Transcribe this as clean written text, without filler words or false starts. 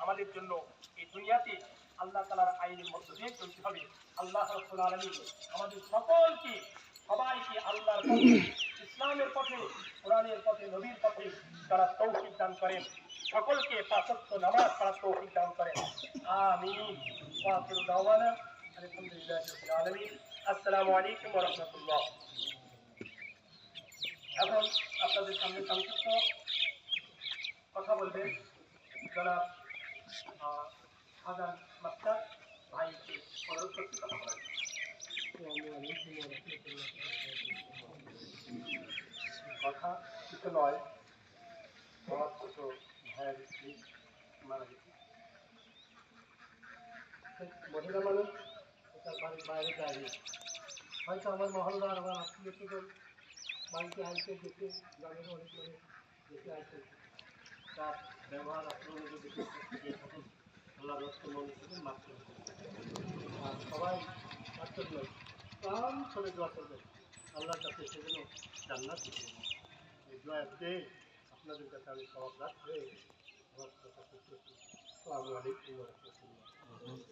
আমাদের জন্য এই দুনিয়াতে আল্লাহ তাআলার আইনের মধ্য দিয়ে চলতে হবে। আল্লাহ রাব্বুল আলামিন আমাদের সকলকে সবাইকে আল্লাহর পথে, ইসলামের পথে, কোরআনের পথে, নবীর পথে তারা তৌফিক দান করেন। সকলকে পাঁচ ওয়াক্ত নামাজ পড়ার তৌফিক দান করেন। আমিন। ওয়া আখিরু দাওয়ানা আলহামদুলিল্লাহি রাব্বিল আলামিন। আসসালামু আলাইকুম ওয়া রাহমাতুল্লাহ। এখন আপনাদের সামনে সংক্ষিপ্ত কথা বলবেন জনাব শাহজাহান মাস্টার ভাইকে অনুরোধ করছি কথা বলার জন্য। কথা কিছু নয়, আমার ছোট ভাইয়ের স্ত্রী মারা গেছে। মহিলা মানুষ তার বাড়ির বাইরে যায়নি, হয়তো আমার মহল্লার আমার আত্মীয় স্বজন বাড়িতে আইসে দেখে, গ্রামের অনেক মানুষ দেখে আইসে, তার ব্যবহার আক্রমণে যদি দিয়ে থাকেন আল্লাহ রস্ত মনে থেকে মাফ করে দেবেন। আর সবাই তার জন্য প্রাণ করে দোয়া করবেন আল্লাহর কাছে, সেজন্য জান্নাত দিতে। এই দোয়া পেয়ে আপনাদের কাছে আমি সওয়াব লাভ করে আমার কথা শেষ করছি। আসসালামু আলাইকুম ওয়া রাহমাতুল্লাহ।